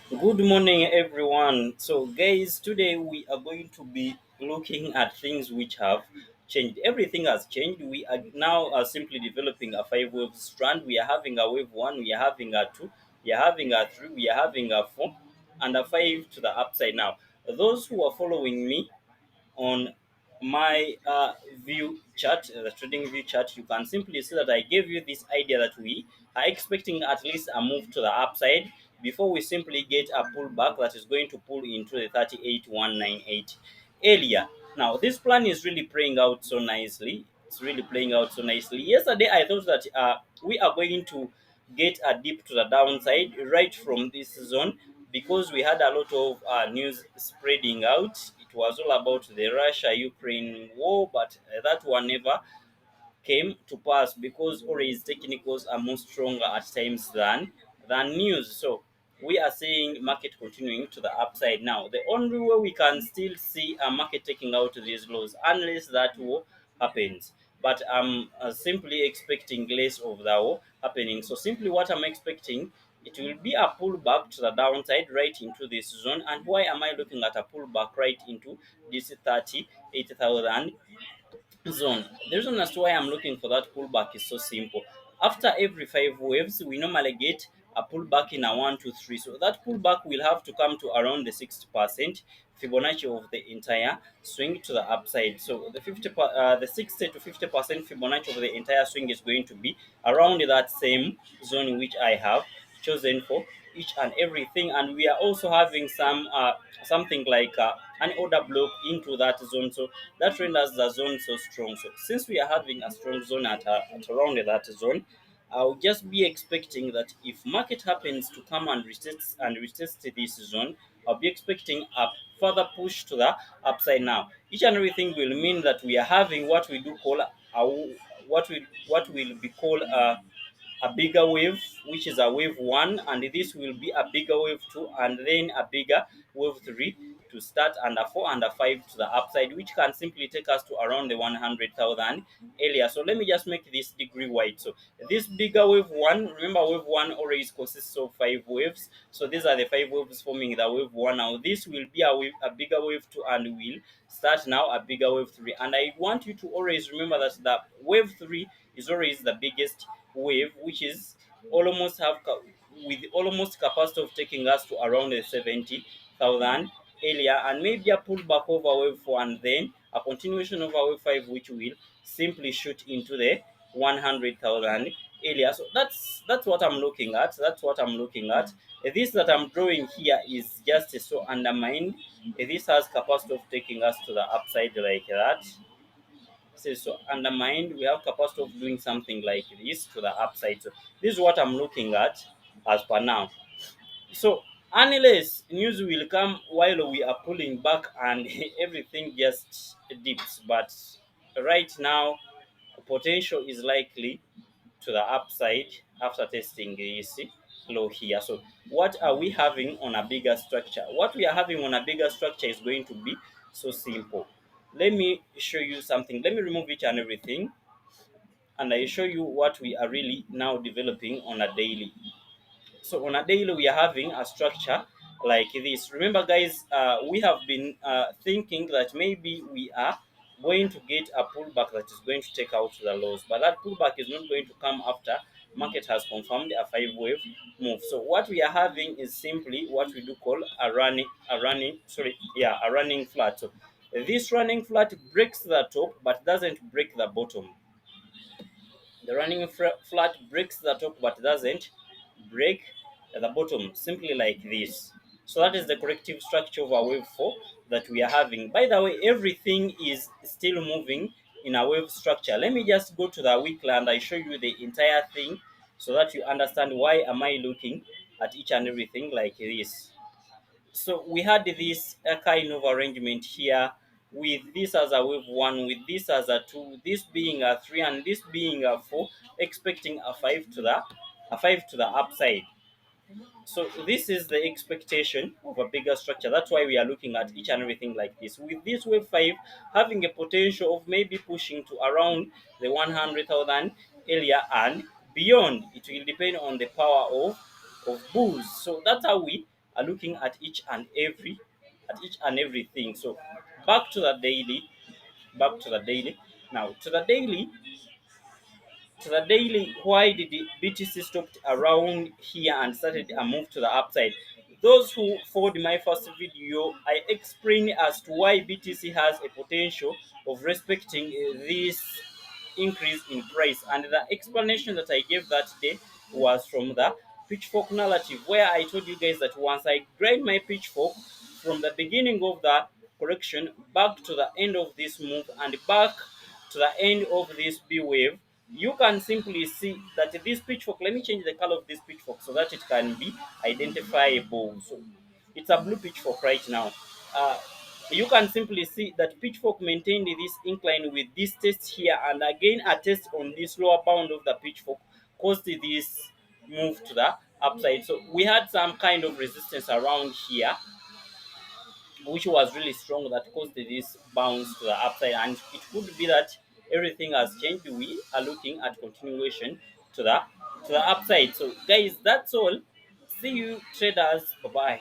Good morning, everyone. So, guys, today we are going to be looking at things which have changed. Everything has changed. We are now simply developing a five wave strand. We are having a wave one, we are having a two, we are having a three, we are having a four, and a five to the upside. Now, those who are following me on my view chart, the trading view chart, you can simply see that I gave you this idea that we are expecting at least a move to the upside before we simply get a pullback that is going to pull into the 38198 area. Now, this plan is really playing out so nicely. It's really playing out so nicely. Yesterday, I thought that we are going to get a dip to the downside right from this zone because we had a lot of news spreading out. It was all about the Russia-Ukraine war, but that one never came to pass because always technicals are more stronger at times than news. So we are seeing market continuing to the upside now. The only way we can still see a market taking out these lows unless that war happens. But I'm simply expecting less of that war happening. So simply what I'm expecting, it will be a pullback to the downside right into this zone. And why am I looking at a pullback right into this 38,000 zone? The reason as to why I'm looking for that pullback is so simple. After every five waves, we normally get a pullback in a one, two, three. So that pullback will have to come to around the 60% Fibonacci of the entire swing to the upside. So the 60 to 50% Fibonacci of the entire swing is going to be around that same zone which I have chosen for each and everything. And we are also having something like an order block into that zone. So that renders the zone so strong. So since we are having a strong zone at around that zone, I'll just be expecting that if market happens to come and retest this zone, I'll be expecting a further push to the upside. Now, each and everything will mean that we are having what we do call what will be called a bigger wave, which is a wave one, and this will be a bigger wave two, and then a bigger wave three to start, and a four and a five to the upside, which can simply take us to around the 100,000 area. So let me just make this degree wide. So this bigger wave one, remember wave one always consists of five waves. So these are the five waves forming the wave one. Now this will be a bigger wave two, and will start now a bigger wave three. And I want you to always remember that the wave three is always the biggest wave, which is almost with almost capacity of taking us to around the 70,000 area, and maybe a pullback over wave 4 and then a continuation over wave 5, which will simply shoot into the 100,000 area. So that's what I'm looking at. That's what I'm looking at. This that I'm drawing here is just so undermined. This has capacity of taking us to the upside like that. So undermined, we have capacity of doing something like this to the upside. So this is what I'm looking at as per now. So unless news will come while we are pulling back and everything just dips, but right now potential is likely to the upside after testing this low here. So what are we having on a bigger structure? What we are having on a bigger structure is going to be so simple. Let me show you something. Let me remove each and everything, and I show you what we are really now developing on a daily. So on a daily, we are having a structure like this. Remember, guys, we have been thinking that maybe we are going to get a pullback that is going to take out the lows, but that pullback is not going to come after market has confirmed a five wave move. So what we are having is simply what we do call a running flat. So this running flat breaks the top but doesn't break the bottom. The running flat breaks the top but doesn't break the bottom, simply like this. So that is the corrective structure of our wave 4 that we are having. By the way, everything is still moving in a wave structure. Let me just go to the weekly and I show you the entire thing so that you understand why am I looking at each and everything like this. So we had this kind of arrangement here with this as a wave 1, with this as a 2, this being a 3, and this being a 4, expecting a 5 to the upside. So this is the expectation of a bigger structure. That's why we are looking at each and everything like this. With this wave 5 having a potential of maybe pushing to around the 100,000 area and beyond. It will depend on the power of bulls. So that's how we are looking at each and everything. So back to the daily, back to the daily. Now to the daily, why did the BTC stopped around here and started a move to the upside? Those who followed my first video, I explained as to why BTC has a potential of respecting this increase in price, and the explanation that I gave that day was from the pitchfork narrative, where I told you guys that once I grind my pitchfork from the beginning of the correction back to the end of this move and back to the end of this B wave, you can simply see that this pitchfork, let me change the color of this pitchfork so that it can be identifiable. So it's a blue pitchfork right now. uh, you can simply see that pitchfork maintained this incline with this test here, and again a test on this lower bound of the pitchfork caused this move to the upside. So we had some kind of resistance around here which was really strong, that caused this bounce to the upside, and it could be that everything has changed. We are looking at continuation to the upside. So guys, that's all. See you traders. Bye bye.